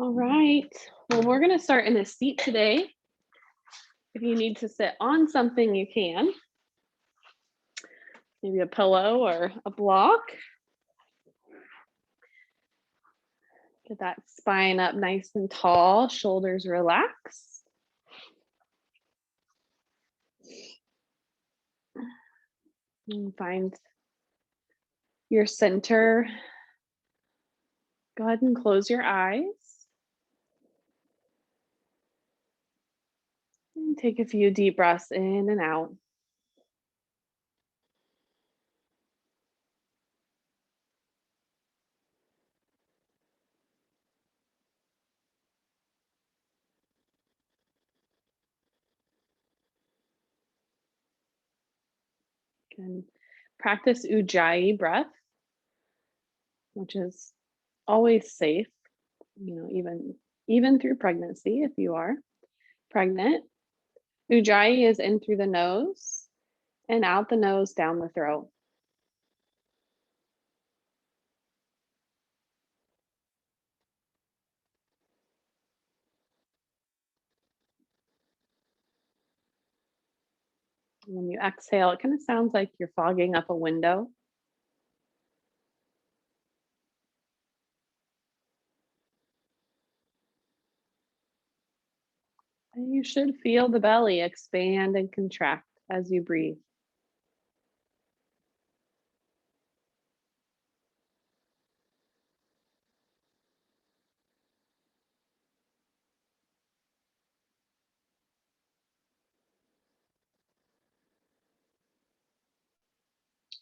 All right. Well, we're going to start in a seat today. If you need to sit on something, you can. Maybe a pillow or a block. Get that spine up nice and tall, shoulders relaxed. And find your center. Go ahead and close your eyes. And take a few deep breaths in and out. You can practice Ujjayi breath, which is always safe, even through pregnancy if you are pregnant. Ujjayi is in through the nose and out the nose, down the throat. When you exhale, it kind of sounds like you're fogging up a window. And you should feel the belly expand and contract as you breathe.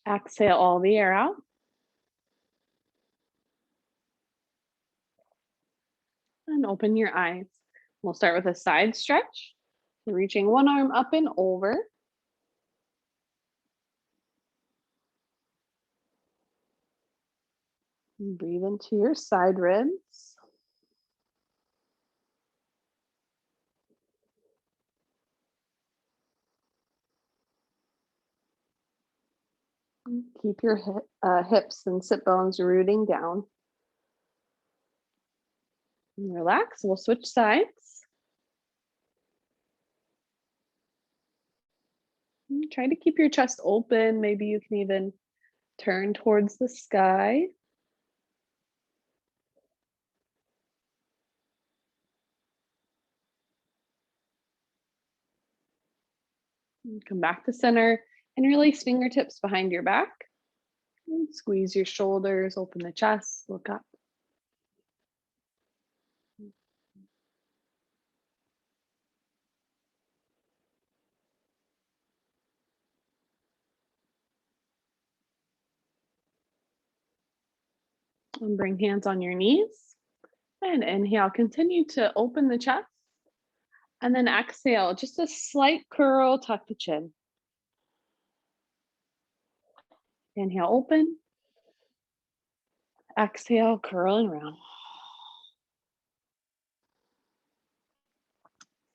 Exhale all the air out. And open your eyes. We'll start with a side stretch. Reaching one arm up and over. And breathe into your side ribs. Keep your hips and sit bones rooting down. And relax. We'll switch sides. And try to keep your chest open. Maybe you can even turn towards the sky. And come back to center and release fingertips behind your back. And squeeze your shoulders, open the chest, look up. And bring hands on your knees. And inhale, continue to open the chest. And then exhale, just a slight curl, tuck the chin. Inhale, open. Exhale, curl and round.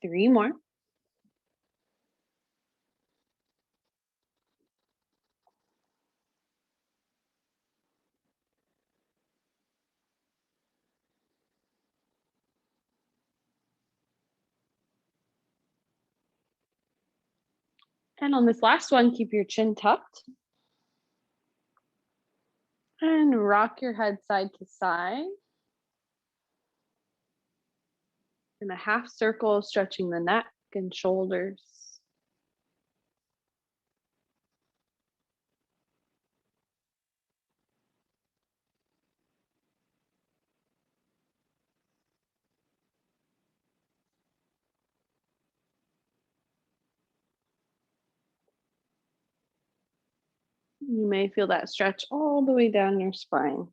3 more. And on this last one, keep your chin tucked. And rock your head side to side. In a half circle, stretching the neck and shoulders. You may feel that stretch all the way down your spine.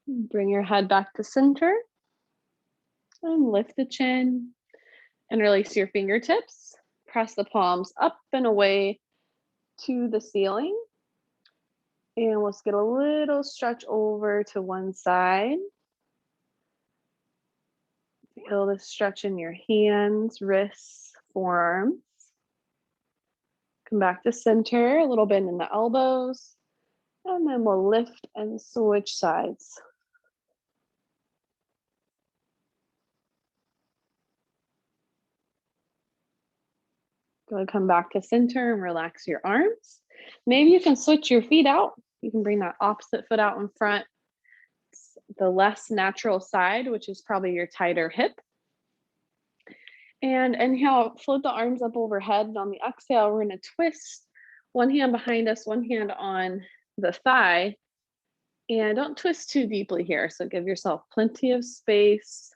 Bring your head back to center. And lift the chin and release your fingertips. Press the palms up and away to the ceiling. And let's get a little stretch over to one side. Feel the stretch in your hands, wrists, forearms. Come back to center, a little bend in the elbows. And then we'll lift and switch sides. Go ahead, come back to center and relax your arms. Maybe you can switch your feet out. You can bring that opposite foot out in front. It's the less natural side, which is probably your tighter hip. And inhale, float the arms up overhead. And on the exhale, we're going to twist one hand behind us, one hand on the thigh. And don't twist too deeply here. So give yourself plenty of space.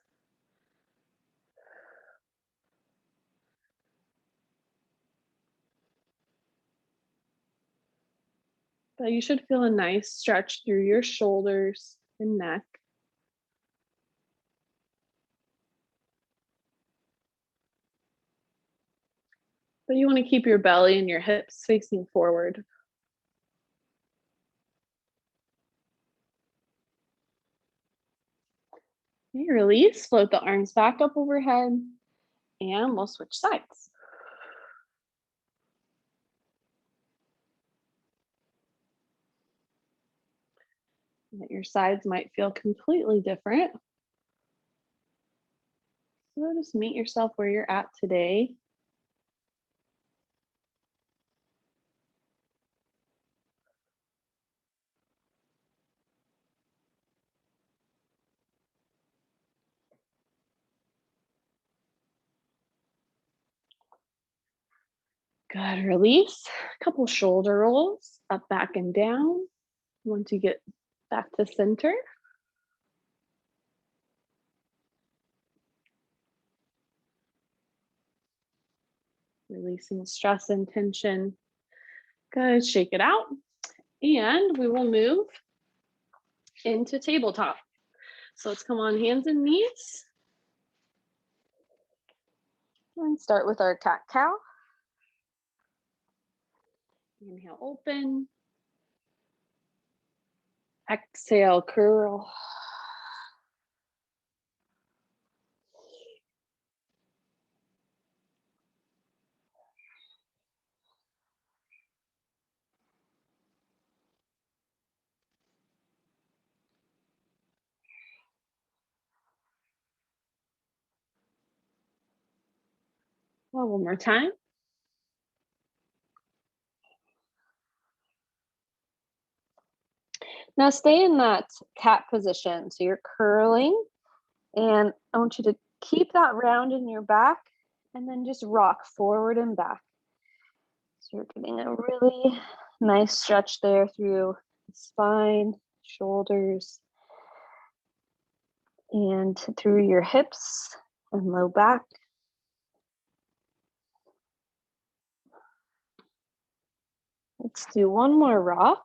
But you should feel a nice stretch through your shoulders and neck. But you want to keep your belly and your hips facing forward. Okay, release, float the arms back up overhead, and we'll switch sides. Your sides might feel completely different. So just meet yourself where you're at today. Good, release. A couple shoulder rolls, up, back, and down. Once you get back to center. Releasing stress and tension. Good, shake it out. And we will move into tabletop. So let's come on hands and knees. And start with our cat-cow. Inhale, open. Exhale, curl. Well, one more time. Now stay in that cat position. So you're curling, and I want you to keep that round in your back and then just rock forward and back. So you're getting a really nice stretch there through the spine, shoulders, and through your hips and low back. Let's do one more rock,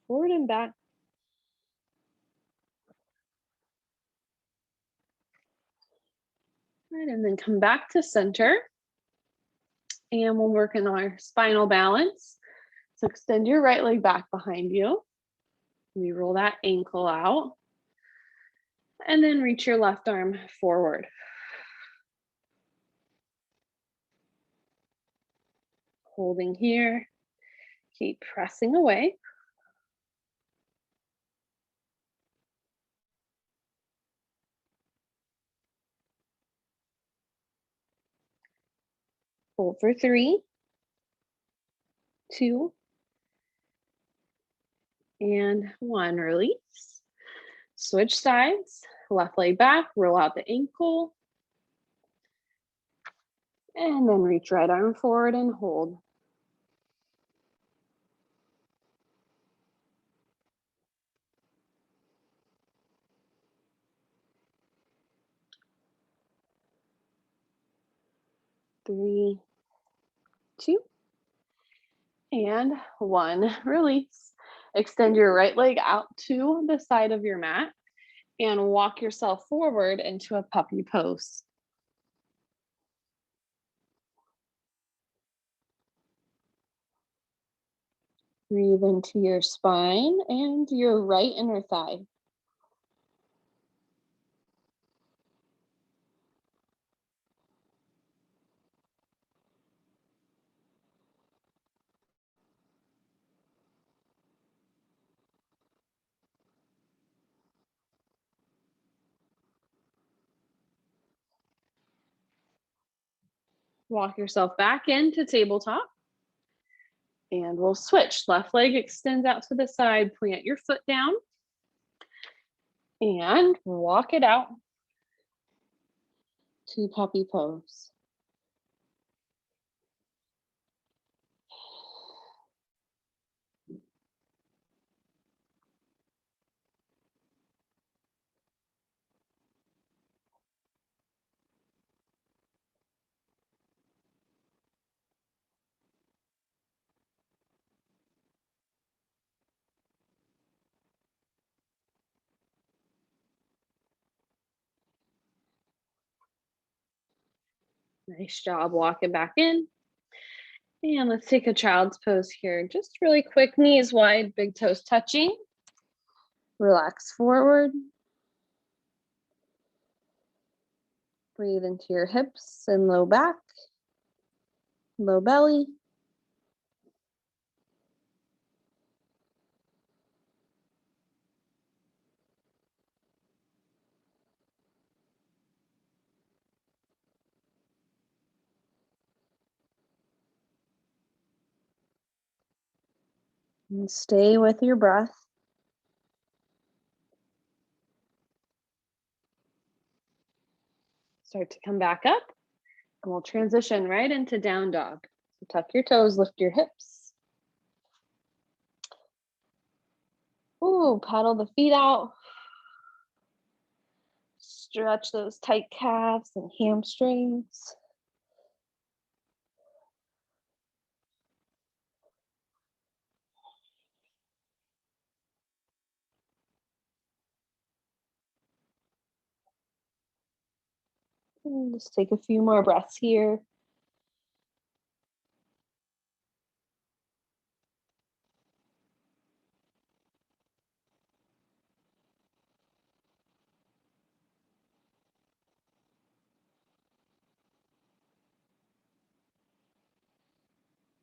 forward and back. Right, and then come back to center. And we'll work in our spinal balance. So extend your right leg back behind you. We roll that ankle out. And then reach your left arm forward. Holding here. Keep pressing away. Hold for 3, 2, and 1. Release. Switch sides. Left leg back. Roll out the ankle. And then reach right arm forward and hold. Three, 2, and 1. Release. Extend your right leg out to the side of your mat and walk yourself forward into a puppy pose. Breathe into your spine and your right inner thigh. Walk yourself back into tabletop. And we'll switch. Left leg extends out to the side. Plant your foot down. And walk it out to puppy pose. Nice job walking back in. And let's take a child's pose here. Just really quick, knees wide, big toes touching. Relax forward. Breathe into your hips and low back, low belly. And stay with your breath. Start to come back up, and we'll transition right into down dog. So tuck your toes, lift your hips. Ooh, paddle the feet out. Stretch those tight calves and hamstrings. And just take a few more breaths here.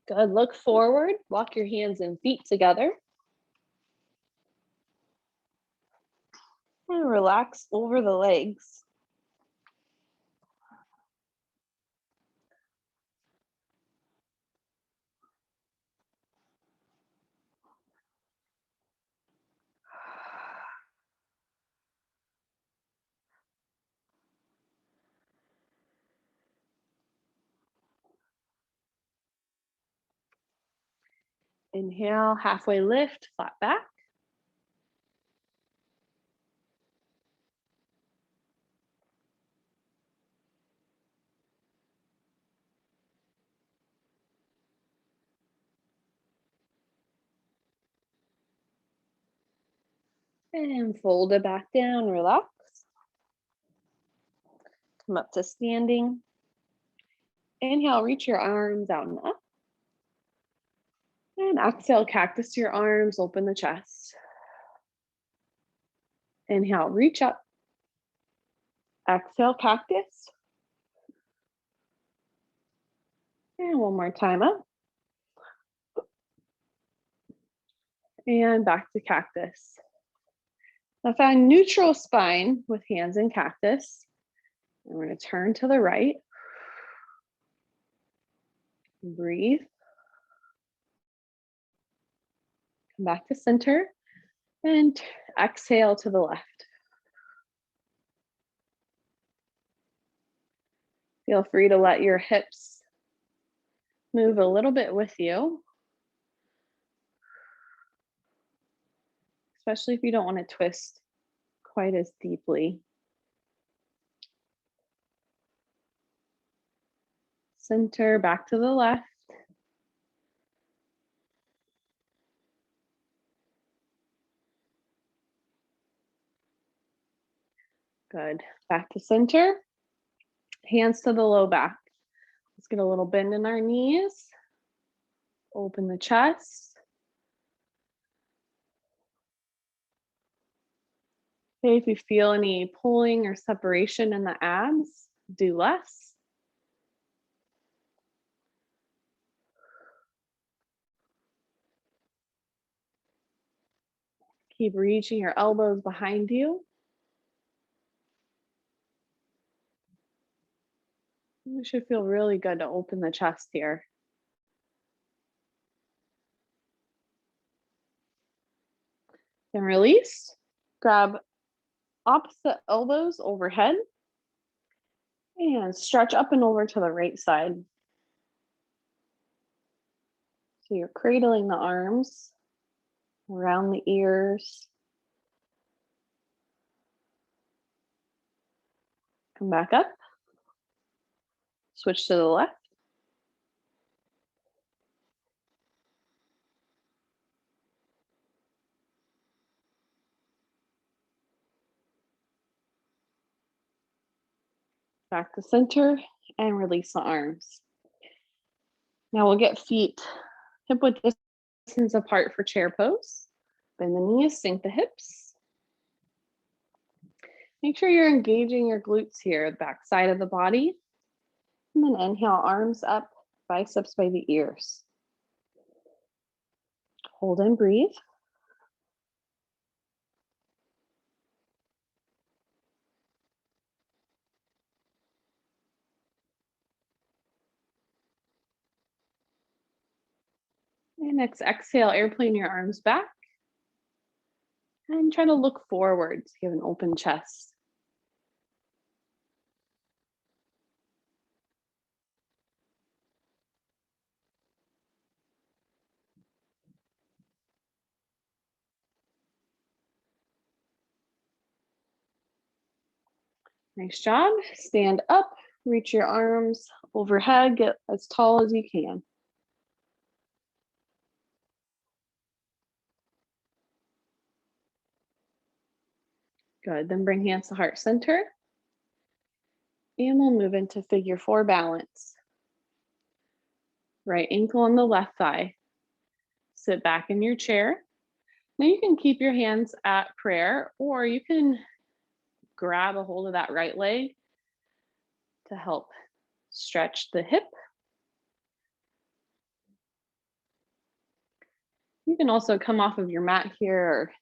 Good, look forward, walk your hands and feet together. And relax over the legs. Inhale, halfway lift, flat back. And fold it back down, relax. Come up to standing. Inhale, reach your arms out and up. And exhale, cactus your arms, open the chest. Inhale, reach up. Exhale, cactus. And one more time up. And back to cactus. Now find neutral spine with hands in cactus. And we're going to turn to the right. Breathe. Come back to center. And exhale to the left. Feel free to let your hips move a little bit with you, especially if you don't want to twist quite as deeply. Center, back to the left. Good. Back to center. Hands to the low back. Let's get a little bend in our knees. Open the chest. Okay, if you feel any pulling or separation in the abs, do less. Keep reaching your elbows behind you. It should feel really good to open the chest here. Then release. Grab opposite elbows overhead and stretch up and over to the right side. So you're cradling the arms around the ears. Come back up. Switch to the left. Back to center and release the arms. Now we'll get feet hip width distance apart for chair pose. Bend the knees, sink the hips. Make sure you're engaging your glutes here, the back side of the body. And then inhale, arms up, biceps by the ears. Hold and breathe. And next, exhale, airplane your arms back. And try to look forward so you have an open chest. Nice job. Stand up, reach your arms overhead, get as tall as you can. Good, then bring hands to heart center. And we'll move into figure 4 balance. Right ankle on the left thigh. Sit back in your chair. Now you can keep your hands at prayer, or you can grab a hold of that right leg to help stretch the hip. You can also come off of your mat here or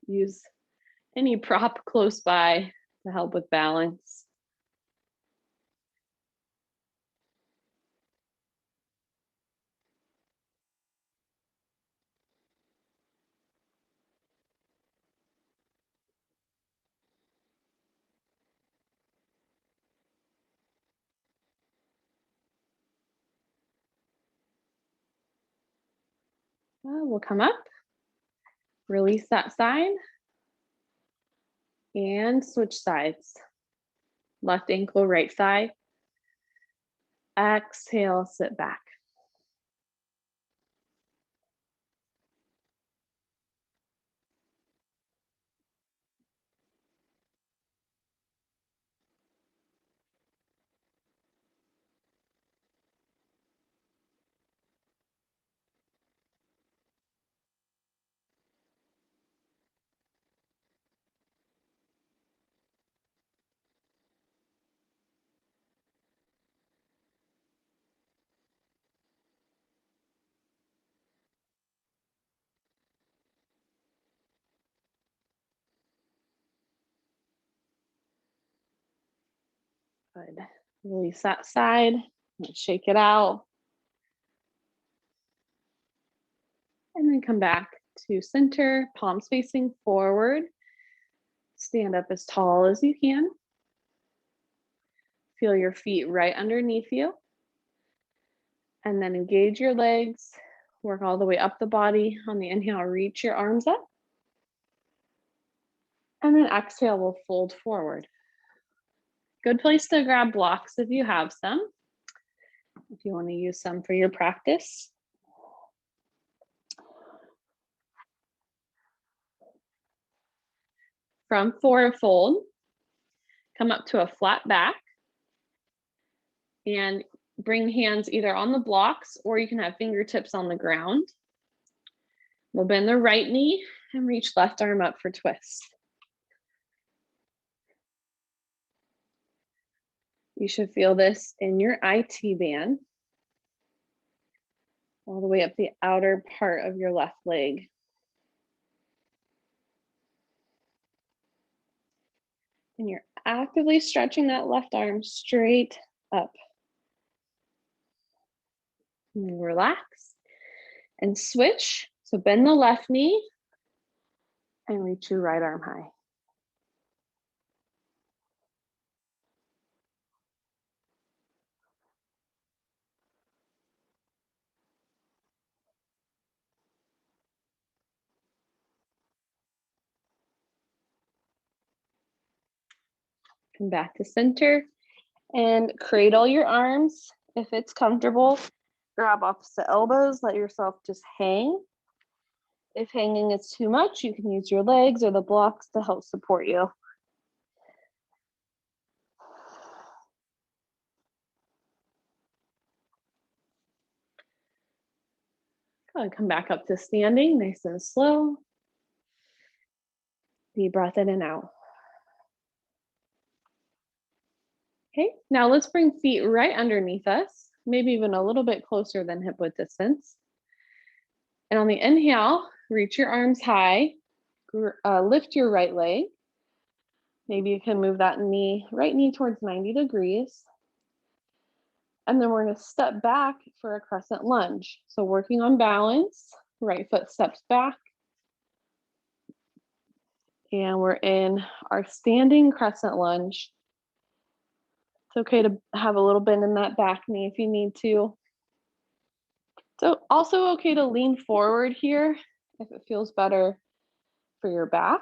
use any prop close by to help with balance. We'll come up, release that side, and switch sides. Left ankle, right thigh. Exhale, sit back. Good. Release that side. Let's shake it out. And then come back to center, palms facing forward. Stand up as tall as you can. Feel your feet right underneath you. And then engage your legs. Work all the way up the body. On the inhale, reach your arms up. And then exhale, we'll fold forward. Good place to grab blocks if you have some. If you want to use some for your practice. From forward fold, come up to a flat back and bring hands either on the blocks or you can have fingertips on the ground. We'll bend the right knee and reach left arm up for twist. You should feel this in your IT band, all the way up the outer part of your left leg. And you're actively stretching that left arm straight up. Relax and switch. So bend the left knee and reach your right arm high. Come back to center and cradle your arms. If it's comfortable, grab opposite elbows, let yourself just hang. If hanging is too much, you can use your legs or the blocks to help support you. Go ahead, come back up to standing, nice and slow. Deep breath in and out. Okay, now let's bring feet right underneath us, maybe even a little bit closer than hip width distance. And on the inhale, reach your arms high, lift your right leg. Maybe you can move that right knee towards 90 degrees. And then we're gonna step back for a crescent lunge. So working on balance, right foot steps back. And we're in our standing crescent lunge. It's okay to have a little bend in that back knee if you need to. So also okay to lean forward here if it feels better for your back.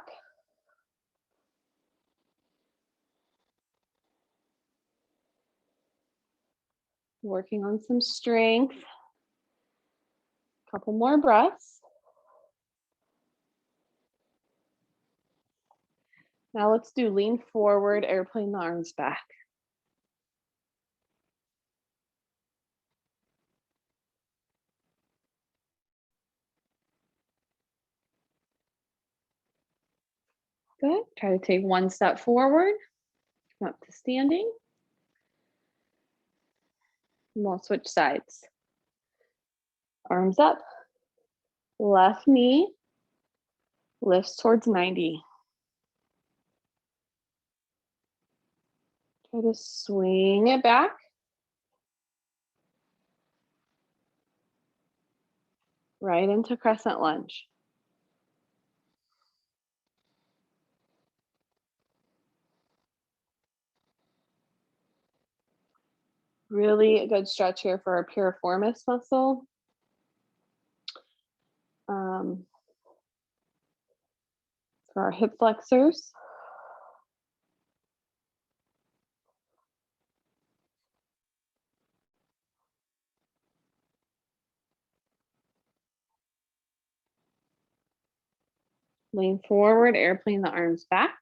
Working on some strength. Couple more breaths. Now let's do lean forward, airplane the arms back. Good. Try to take one step forward, come up to standing. And we'll switch sides. Arms up. Left knee lifts towards 90. Try to swing it back. Right into crescent lunge. Really a good stretch here for our piriformis muscle. For our hip flexors. Lean forward, airplane the arms back.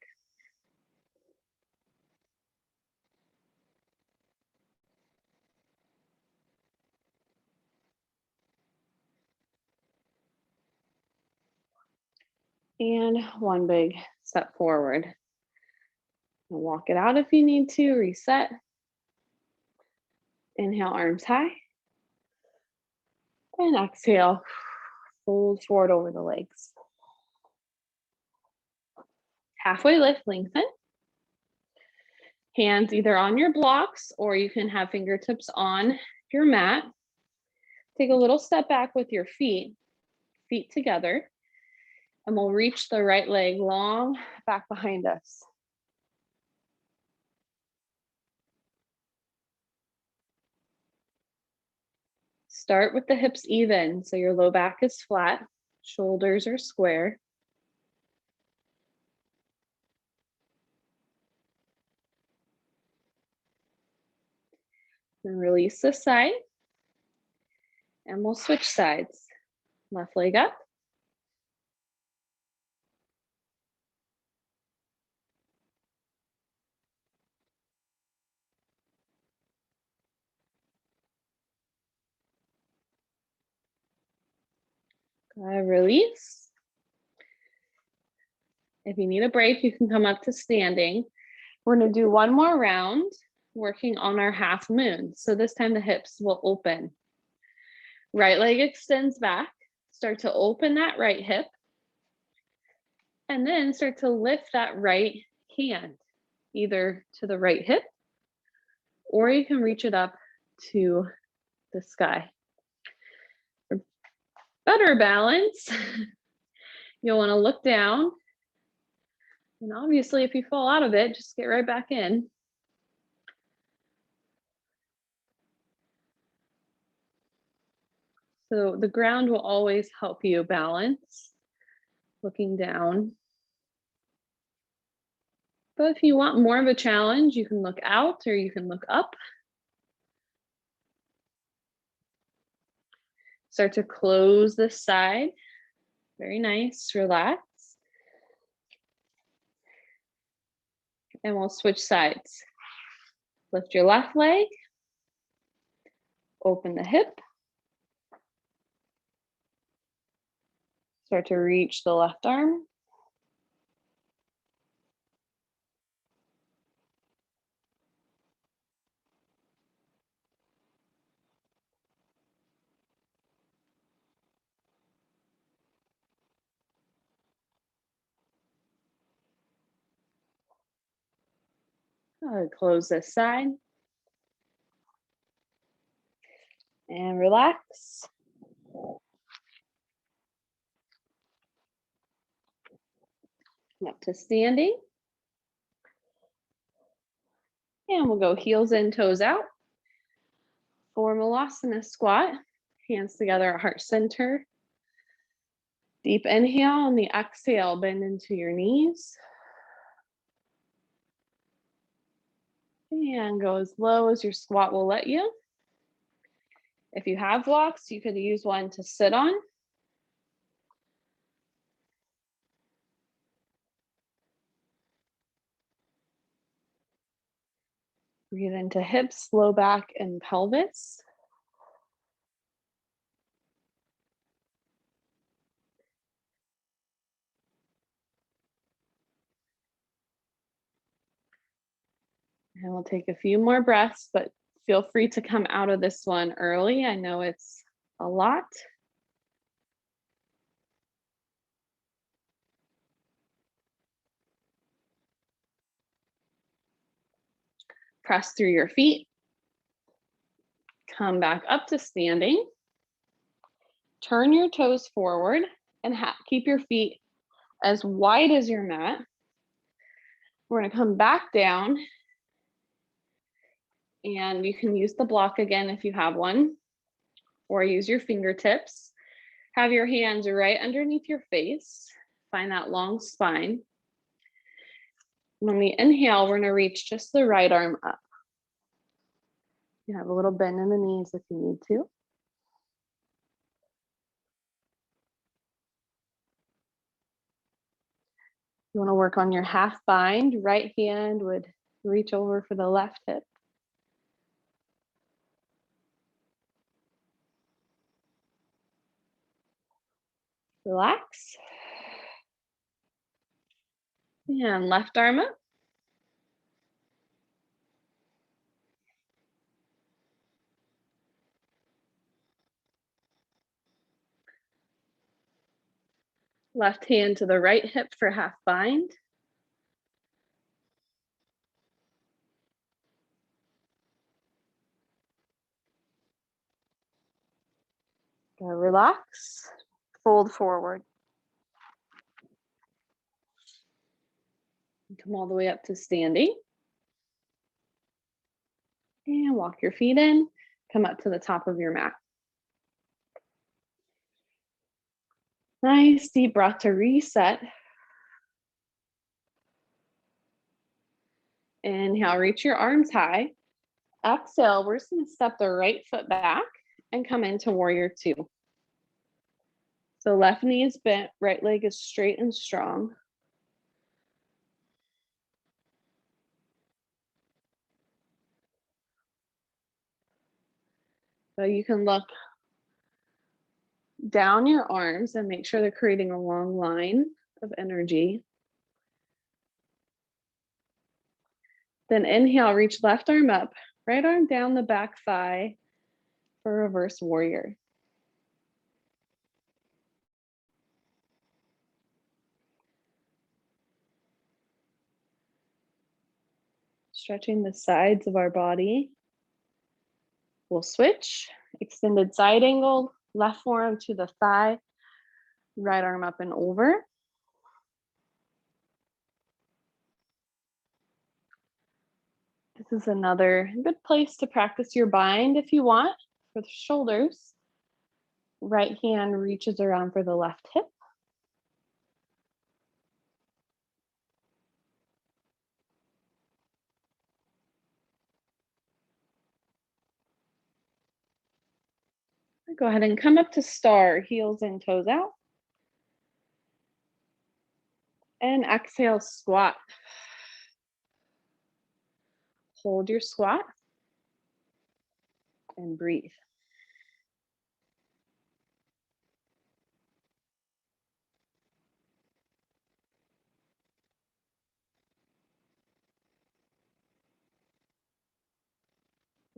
And one big step forward. And walk it out if you need to, reset. Inhale, arms high. And exhale, fold forward over the legs. Halfway lift, lengthen. Hands either on your blocks or you can have fingertips on your mat. Take a little step back with your feet together. And we'll reach the right leg long back behind us. Start with the hips even, so your low back is flat, shoulders are square. Then release this side, and we'll switch sides. Left leg up. Release. If you need a break, you can come up to standing. We're going to do one more round, working on our half moon. So this time the hips will open. Right leg extends back. Start to open that right hip. And then start to lift that right hand, either to the right hip, or you can reach it up to the sky. better balance, you'll want to look down. And obviously, if you fall out of it, just get right back in. So the ground will always help you balance, looking down. But if you want more of a challenge, you can look out or you can look up. Start to close this side. Very nice, relax. And we'll switch sides. Lift your left leg, open the hip. Start to reach the left arm. Close this side. And relax. Up to standing. And we'll go heels in, toes out. For Malasana Squat, hands together at heart center. Deep inhale, on the exhale, bend into your knees. And go as low as your squat will let you. If you have blocks, you could use one to sit on. Breathe into hips, low back, and pelvis. And we'll take a few more breaths, but feel free to come out of this one early. I know it's a lot. Press through your feet. Come back up to standing. Turn your toes forward and keep your feet as wide as your mat. We're going to come back down. And you can use the block again if you have one, or use your fingertips. Have your hands right underneath your face. Find that long spine. When we inhale, we're going to reach just the right arm up. You have a little bend in the knees if you need to. You want to work on your half bind. Right hand would reach over for the left hip. Relax. And left arm up. Left hand to the right hip for half bind. Relax. Fold forward. Come all the way up to standing. And walk your feet in. Come up to the top of your mat. Nice deep breath to reset. Inhale, reach your arms high. Exhale, we're just going to step the right foot back and come into warrior two. So left knee is bent, right leg is straight and strong. So you can look down your arms and make sure they're creating a long line of energy. Then inhale, reach left arm up, right arm down the back thigh for reverse warrior. Stretching the sides of our body. We'll switch, extended side angle, Left forearm to the thigh, right arm up and over. This is another good place to practice your bind if you want for the shoulders. Right hand reaches around for the left hip. Go ahead and come up to star, heels and toes out. And exhale, squat. Hold your squat and breathe.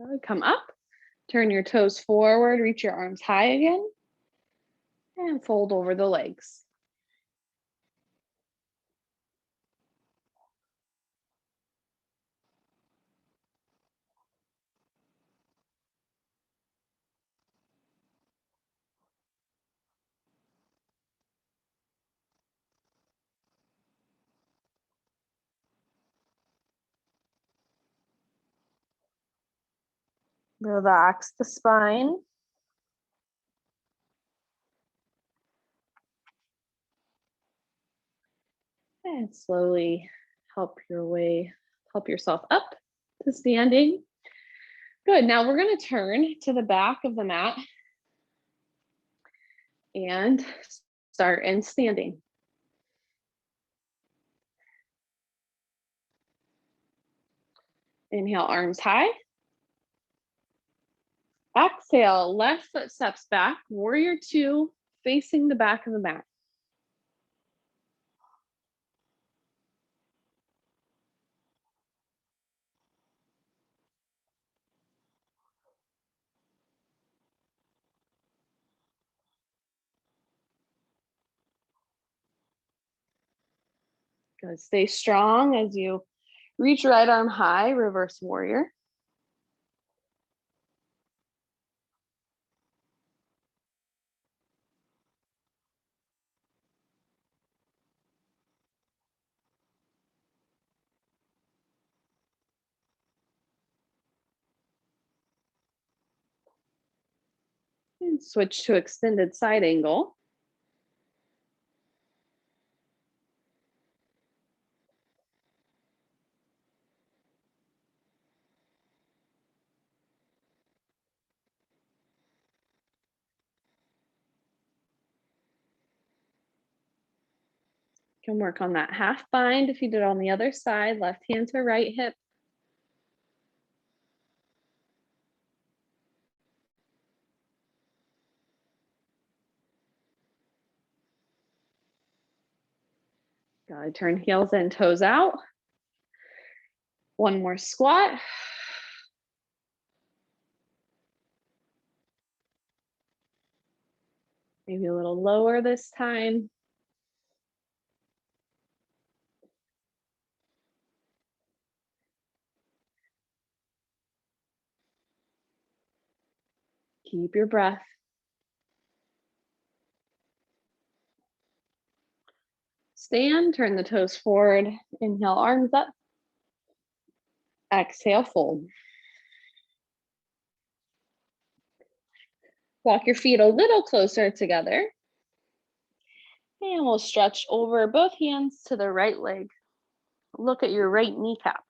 Good. Come up, turn your toes forward, reach your arms high again, and fold over the legs. Relax the spine. And slowly help yourself up to standing. Good, now we're gonna turn to the back of the mat and start in standing. Inhale, arms high. Exhale, left foot steps back, warrior two, facing the back of the mat. Good, stay strong as you reach right arm high, reverse warrior. And switch to extended side angle. You can work on that half bind if you did on the other side, left hand to right hip. Gotta turn heels and toes out. One more squat. Maybe a little lower this time. Keep your breath. Stand, turn the toes forward. Inhale, arms up. Exhale, fold. Walk your feet a little closer together. And we'll stretch over both hands to the right leg. Look at your right kneecap.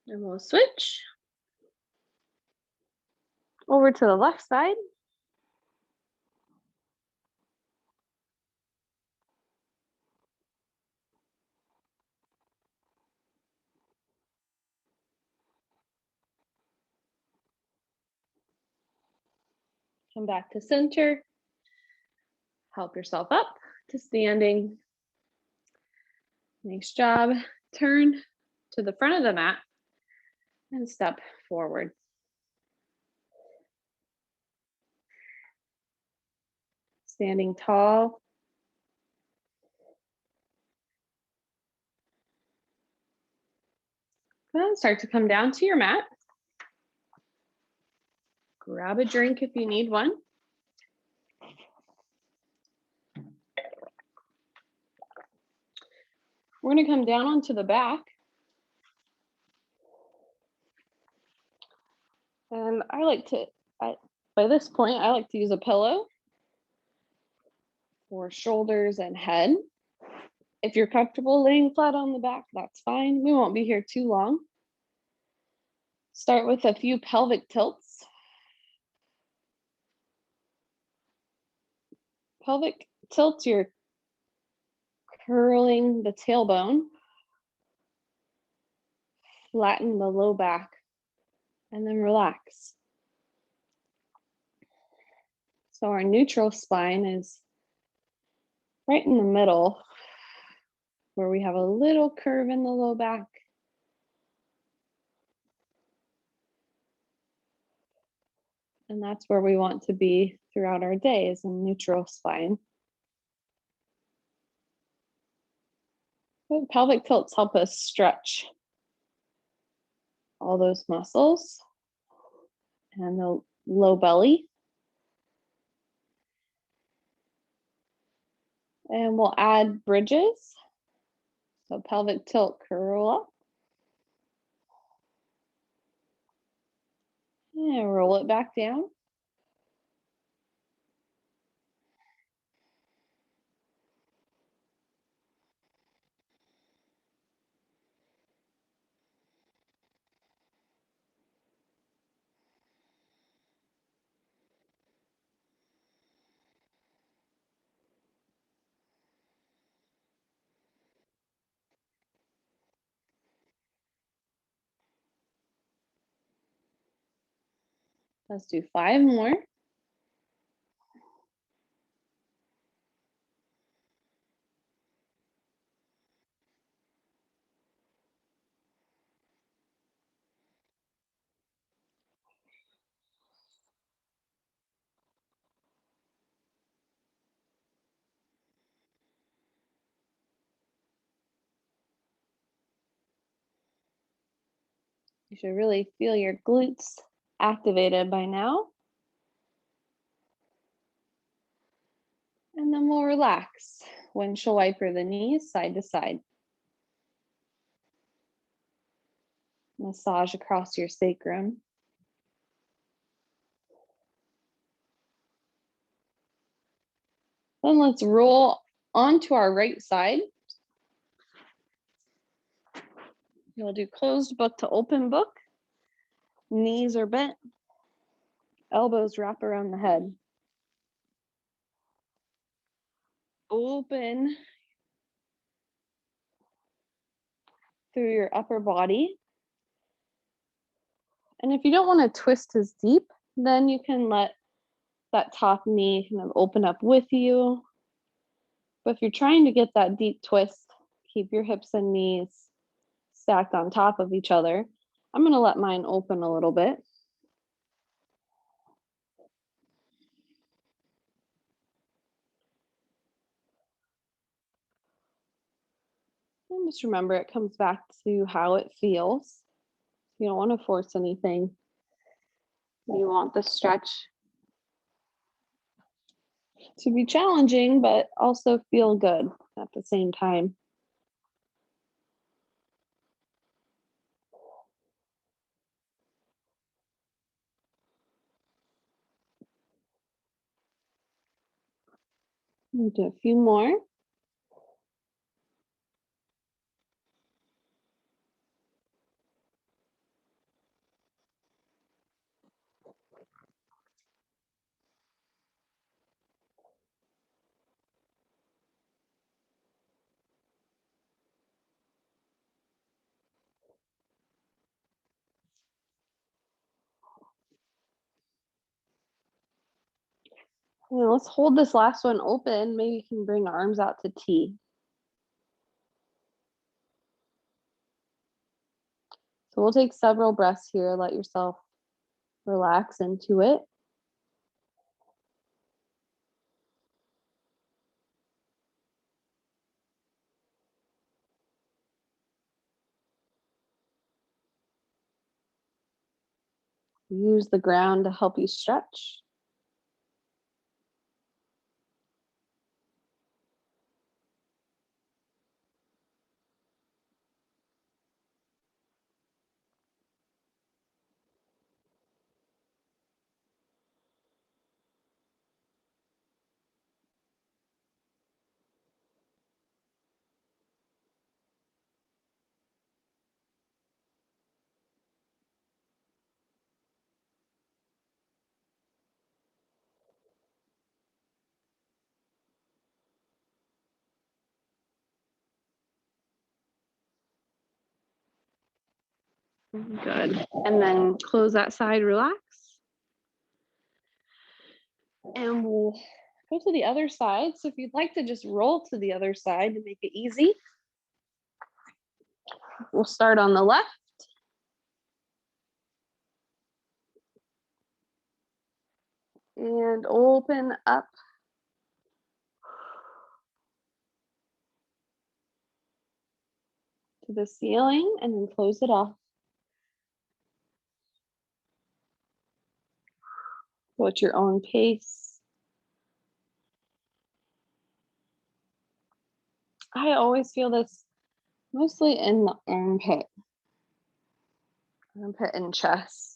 And we'll switch over to the left side. Come back to center. Help yourself up to standing. Nice job. Turn to the front of the mat and step forward. Standing tall, Start to come down to your mat. Grab a drink if you need one. We're going to come down onto the back. And by this point, I like to use a pillow for shoulders and head. If you're comfortable laying flat on the back, that's fine. We won't be here too long. Start with a few pelvic tilts. Pelvic tilts, you're curling the tailbone, flatten the low back, and then relax. So our neutral spine is right in the middle, where we have a little curve in the low back. And that's where we want to be throughout our day, is in neutral spine. But pelvic tilts help us stretch all those muscles and the low belly. And we'll add bridges. So pelvic tilt, curl up. And roll it back down. Let's do 5 more. You should really feel your glutes activated by now. And then we'll relax. Windshield wiper the knees side to side. Massage across your sacrum. Then let's roll onto our right side. You'll do closed book to open book. Knees are bent. Elbows wrap around the head. Open through your upper body. And if you don't want to twist as deep, then you can let that top knee kind of open up with you. But if you're trying to get that deep twist, keep your hips and knees stacked on top of each other. I'm going to let mine open a little bit. And just remember, it comes back to how it feels. You don't want to force anything. You want the stretch to be challenging, but also feel good at the same time. We'll do a few more. Now let's hold this last one open. Maybe you can bring arms out to T. So we'll take several breaths here. Let yourself relax into it. Use the ground to help you stretch. Good. And then close that side, relax. And we'll go to the other side. So if you'd like to just roll to the other side to make it easy, we'll start on the left. And open up to the ceiling and then close it off. Go at your own pace. I always feel this mostly in the armpit and chest.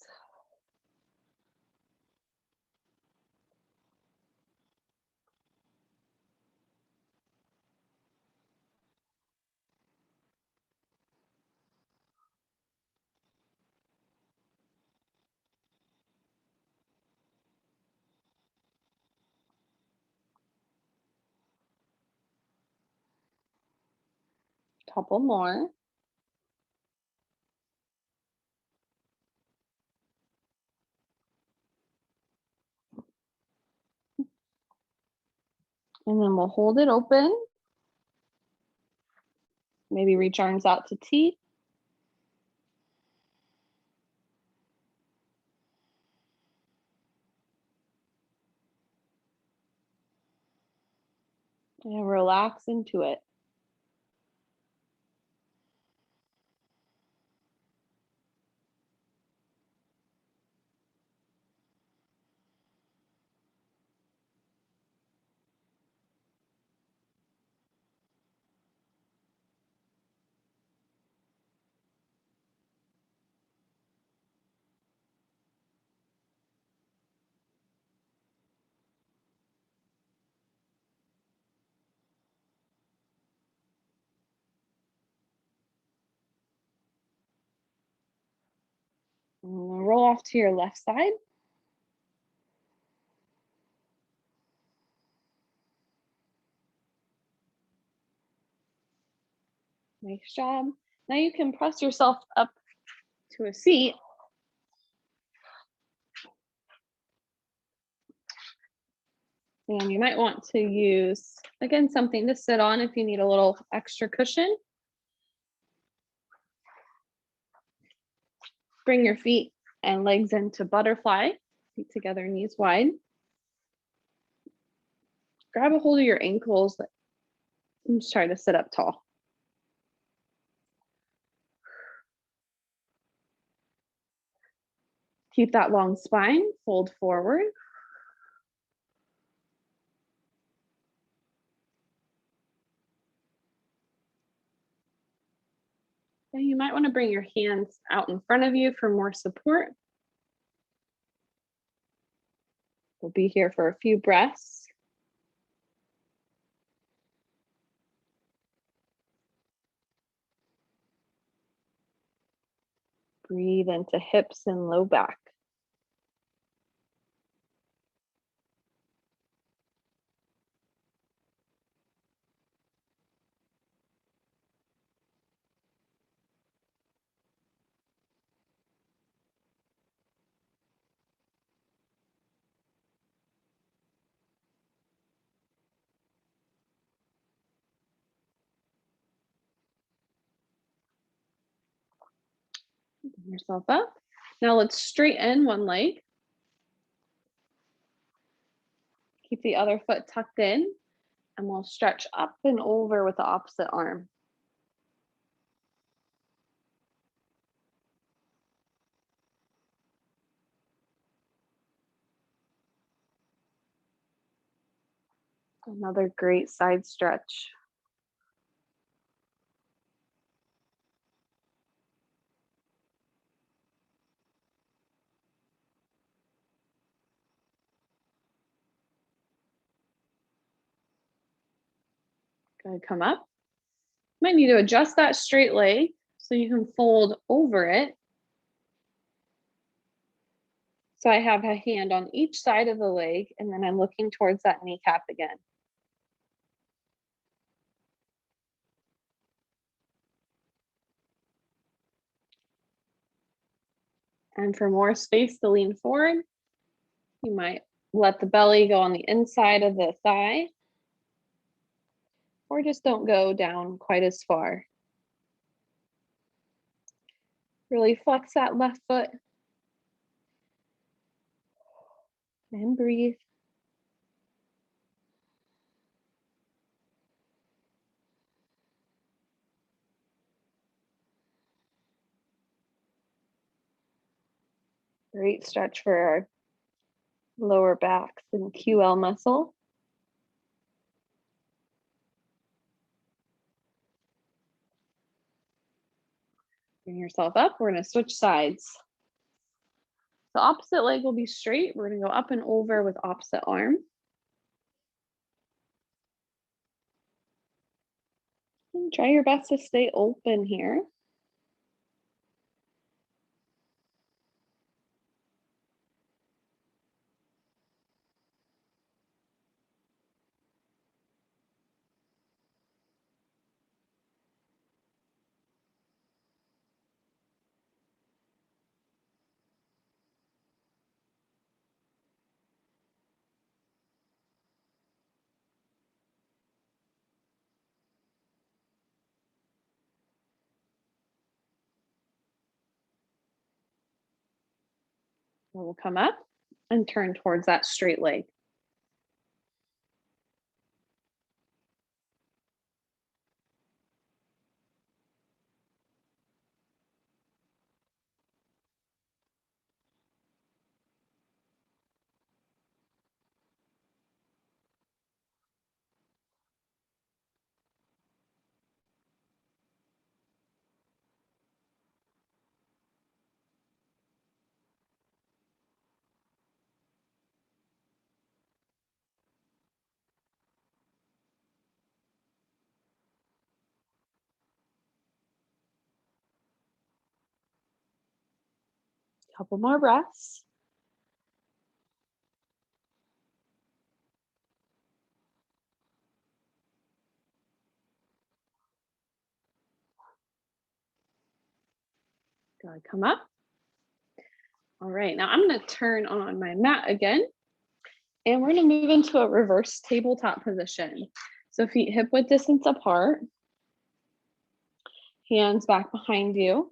Couple more. And then we'll hold it open. Maybe reach arms out to T. And relax into it. And then roll off to your left side. Nice job. Now you can press yourself up to a seat. And you might want to use, again, something to sit on if you need a little extra cushion. Bring your feet and legs into butterfly, feet together, knees wide. Grab a hold of your ankles and just try to sit up tall. Keep that long spine, fold forward. And you might want to bring your hands out in front of you for more support. We'll be here for a few breaths. Breathe into hips and low back. Bring yourself up. Now let's straighten one leg. Keep the other foot tucked in, and we'll stretch up and over with the opposite arm. Another great side stretch. Good, come up. Might need to adjust that straight leg so you can fold over it. So I have a hand on each side of the leg, and then I'm looking towards that kneecap again. And for more space to lean forward, you might let the belly go on the inside of the thigh, or just don't go down quite as far. Really flex that left foot and breathe. Great stretch for our lower backs and QL muscle. Bring yourself up. We're going to switch sides. The opposite leg will be straight. We're going to go up and over with opposite arm. And try your best to stay open here. We'll come up and turn towards that straight leg. Couple more breaths. Good, come up. All right, now I'm going to turn on my mat again, and we're going to move into a reverse tabletop position. So feet hip width distance apart, hands back behind you.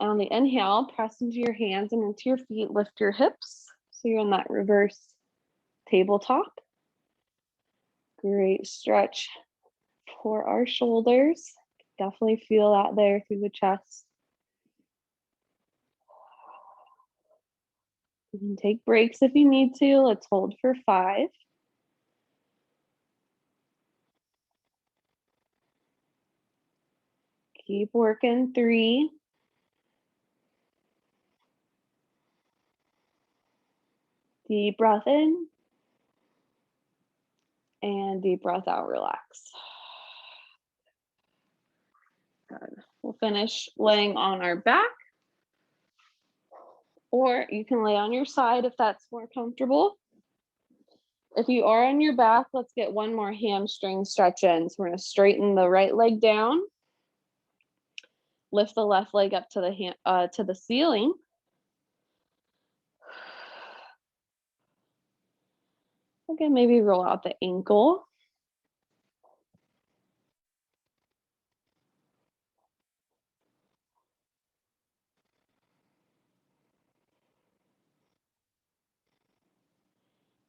On the inhale, press into your hands and into your feet, lift your hips. So you're in that reverse tabletop. Great stretch for our shoulders. Definitely feel that there through the chest. You can take breaks if you need to. Let's hold for 5. Keep working. 3. Deep breath in. And deep breath out, relax. Good. We'll finish laying on our back. Or you can lay on your side if that's more comfortable. If you are on your back, let's get one more hamstring stretch in. So we're going to straighten the right leg down. Lift the left leg up to the ceiling. Again, maybe roll out the ankle.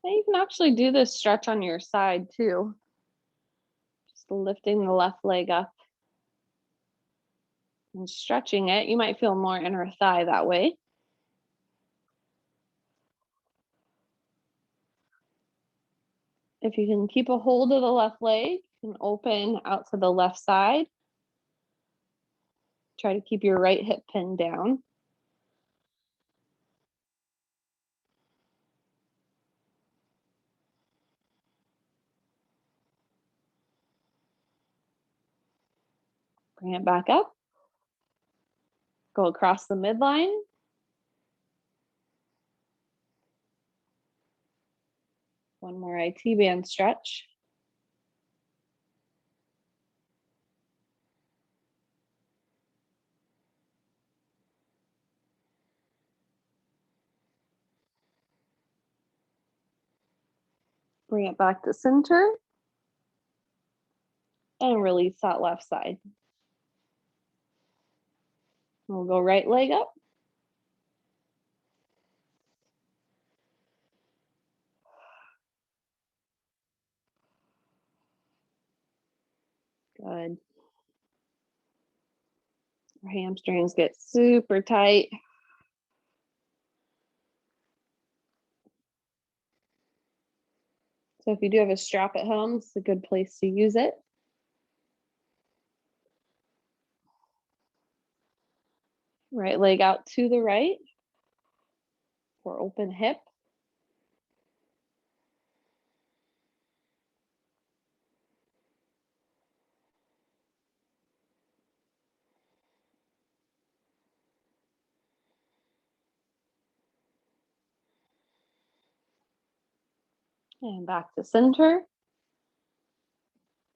And you can actually do this stretch on your side too. Just lifting the left leg up and stretching it. You might feel more inner thigh that way. If you can keep a hold of the left leg and open out to the left side, try to keep your right hip pinned down. Bring it back up. Go across the midline. One more IT band stretch. Bring it back to center. And release that left side. We'll go right leg up. Good. Our hamstrings get super tight. So if you do have a strap at home, it's a good place to use it. Right leg out to the right for open hip. And back to center.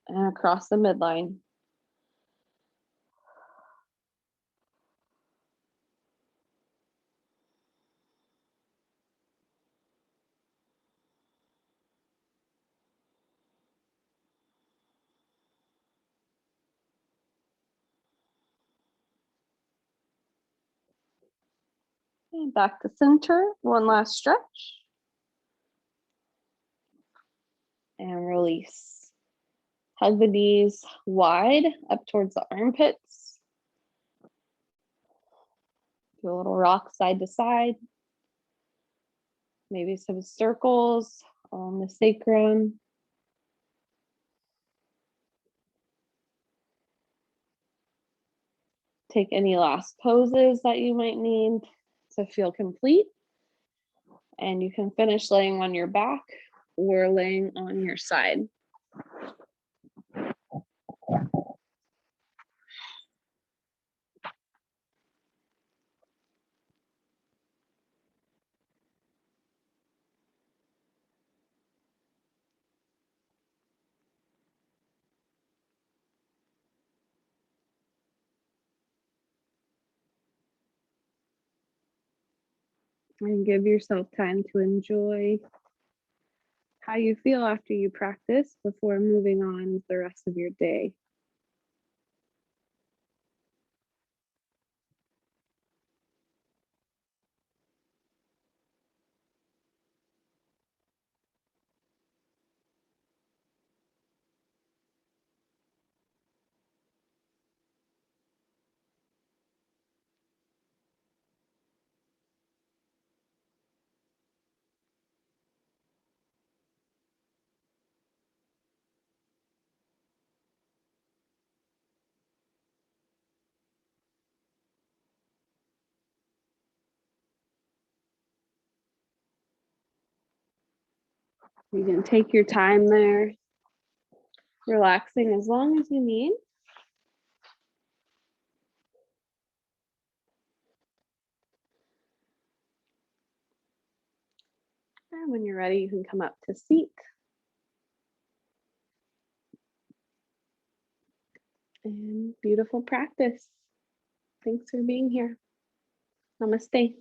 And across the midline. And back to center. One last stretch. And release. Hug the knees wide up towards the armpits. Do a little rock side to side. Maybe some circles on the sacrum. Take any last poses that you might need to feel complete. And you can finish laying on your back or laying on your side. And give yourself time to enjoy how you feel after you practice before moving on with the rest of your day. You can take your time there, relaxing as long as you need. And when you're ready, you can come up to seat. And beautiful practice. Thanks for being here. Namaste.